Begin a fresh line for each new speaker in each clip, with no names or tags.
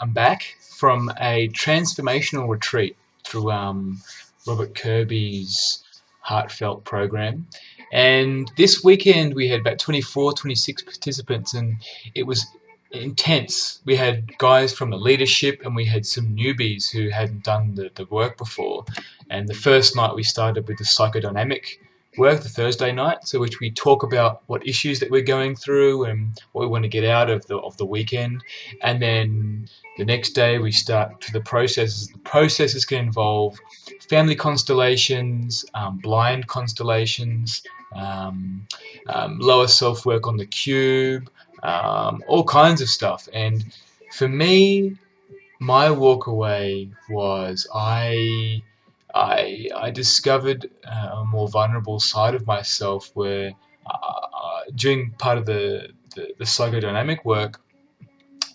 I'm back from a transformational retreat through Robert Kirby's heartfelt program. And this weekend we had about 24, 26 participants, and it was intense. We had guys from the leadership and we had some newbies who hadn't done the work before. And the first night we started with the psychodynamic work, the Thursday night, so which we talk about what issues that we're going through and what we want to get out of the weekend. And then the next day we start to the processes. The processes can involve family constellations, blind constellations, lower self work on the cube, all kinds of stuff. And for me, my walk away was I discovered a more vulnerable side of myself where during part of the psychodynamic work,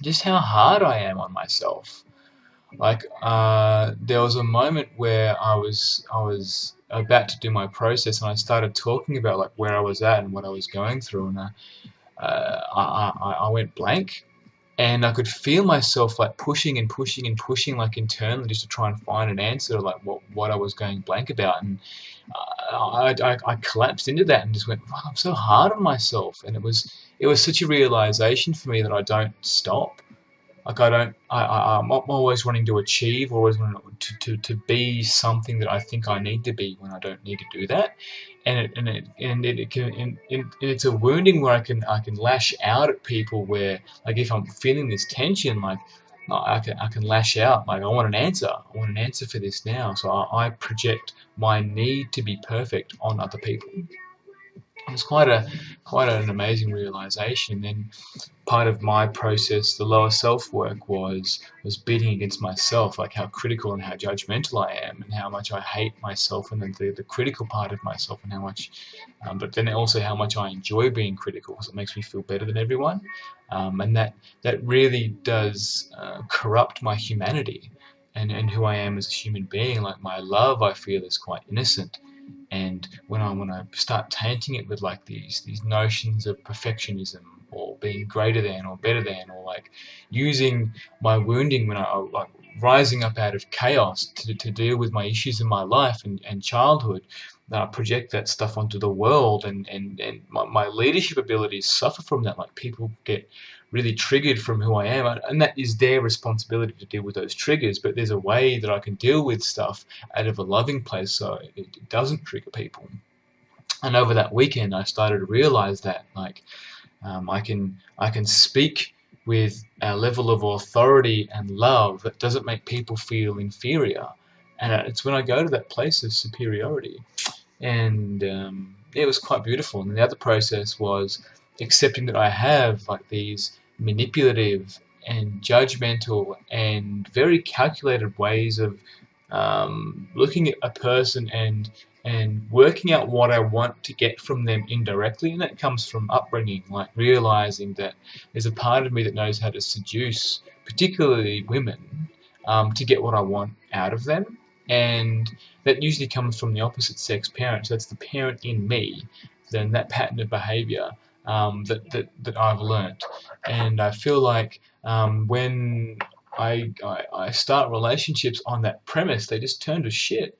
just how hard I am on myself. Like there was a moment where I was about to do my process and I started talking about like where I was at and what I was going through, and I went blank. And I could feel myself like pushing and pushing and pushing like internally just to try and find an answer to like what I was going blank about. And I collapsed into that and just went, "Fuck, I'm so hard on myself." And it was such a realization for me that I don't stop. Like I'm always wanting to achieve, always wanting to be something that I think I need to be when I don't need to do that. It's a wounding where I can lash out at people where, like, if I'm feeling this tension, like I can lash out, like I want an answer. I want an answer for this now. So I project my need to be perfect on other people. It's quite an amazing realization. And then part of my process, the lower self work, was beating against myself, like how critical and how judgmental I am, and how much I hate myself, and then the critical part of myself, and how much, but then also how much I enjoy being critical because it makes me feel better than everyone, and that really does corrupt my humanity and who I am as a human being. Like my love, I feel, is quite innocent. And when I start tainting it with like these notions of perfectionism or being greater than or better than, or like using my wounding when I like rising up out of chaos to deal with my issues in my life and childhood, project that stuff onto the world, and my leadership abilities suffer from that. Like people get really triggered from who I am, and that is their responsibility to deal with those triggers, but there's a way that I can deal with stuff out of a loving place so it doesn't trigger people. And over that weekend I started to realize that like I can speak with a level of authority and love that doesn't make people feel inferior, and it's when I go to that place of superiority. And it was quite beautiful. And the other process was accepting that I have like these manipulative and judgmental and very calculated ways of looking at a person and working out what I want to get from them indirectly. And that comes from upbringing, like realizing that there's a part of me that knows how to seduce, particularly women, to get what I want out of them. And that usually comes from the opposite sex parent. So that's the parent in me, then that pattern of behavior that I've learnt. And I feel like when I start relationships on that premise, they just turn to shit.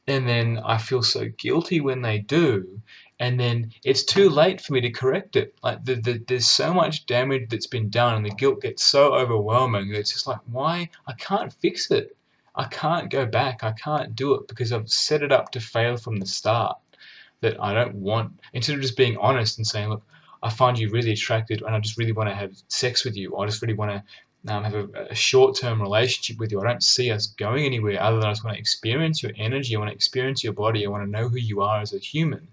And then I feel so guilty when they do. And then it's too late for me to correct it. Like there's so much damage that's been done, and the guilt gets so overwhelming that it's just like, why? I can't fix it. I can't go back. I can't do it because I've set it up to fail from the start. That I don't want, instead of just being honest and saying, look, I find you really attractive and I just really want to have sex with you. I just really want to have a short-term relationship with you. I don't see us going anywhere other than I just want to experience your energy. I want to experience your body. I want to know who you are as a human.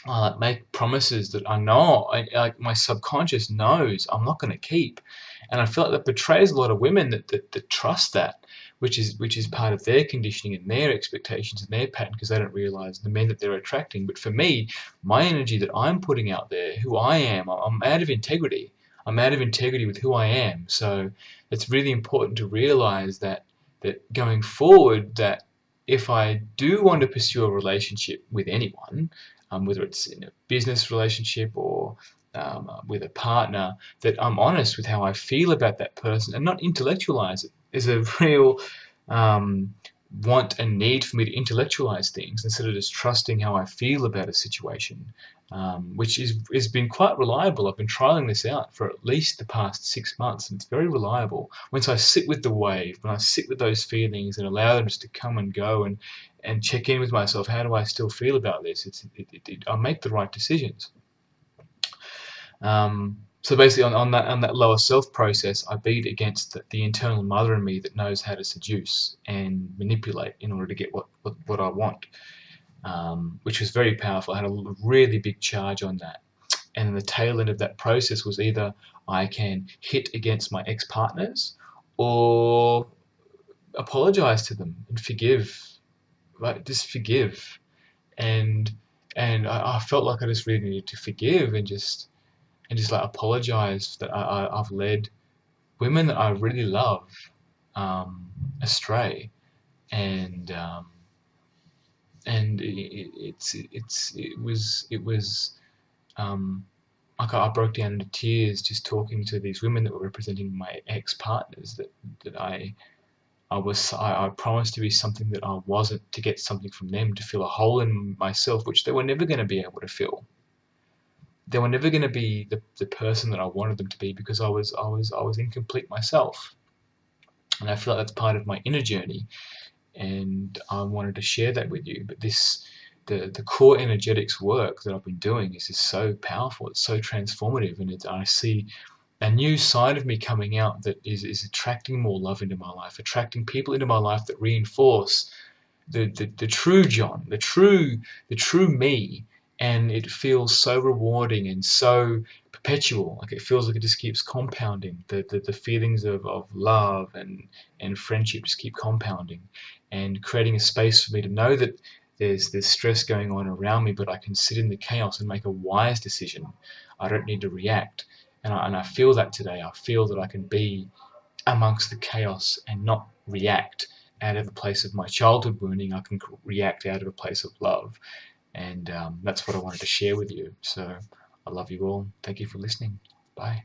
I make promises that I know, like my subconscious knows I'm not going to keep. And I feel like that betrays a lot of women that trust that, which is part of their conditioning and their expectations and their pattern, because they don't realize the men that they're attracting. But for me, my energy that I'm putting out there, who I am, I'm out of integrity. I'm out of integrity with who I am. So it's really important to realize that going forward, that if I do want to pursue a relationship with anyone, whether it's in a business relationship or with a partner, that I'm honest with how I feel about that person and not intellectualize it. There's a real um, want and need for me to intellectualize things instead of just trusting how I feel about a situation, which has been quite reliable. I've been trialing this out for at least the past 6 months, and it's very reliable. Once I sit with the wave, when I sit with those feelings and allow them just to come and go, and check in with myself, how do I still feel about this? I make the right decisions. So basically, on that lower self process, I beat against the internal mother in me that knows how to seduce and manipulate in order to get what I want, which was very powerful. I had a really big charge on that, and the tail end of that process was either I can hit against my ex-partners or apologize to them and forgive, like just forgive, and I felt like I just really needed to forgive and just like apologize that I've led women that I really love astray, and it was like I broke down into tears just talking to these women that were representing my ex-partners, that I promised to be something that I wasn't, to get something from them, to fill a hole in myself which they were never going to be able to fill. They were never going to be the person that I wanted them to be, because I was incomplete myself, and I feel like that's part of my inner journey, and I wanted to share that with you. But the core energetics work that I've been doing is just so powerful. It's so transformative, and I see a new side of me coming out that is attracting more love into my life, attracting people into my life that reinforce the true John, the true me, and it feels so rewarding and so perpetual. Like it feels like it just keeps compounding. The feelings of love and friendship just keep compounding, and creating a space for me to know that there's stress going on around me, but I can sit in the chaos and make a wise decision. I don't need to react, and I feel that today. I feel that I can be amongst the chaos and not react out of a place of my childhood wounding. I can react out of a place of love, and that's what I wanted to share with you. So I love you all. Thank you for listening. Bye.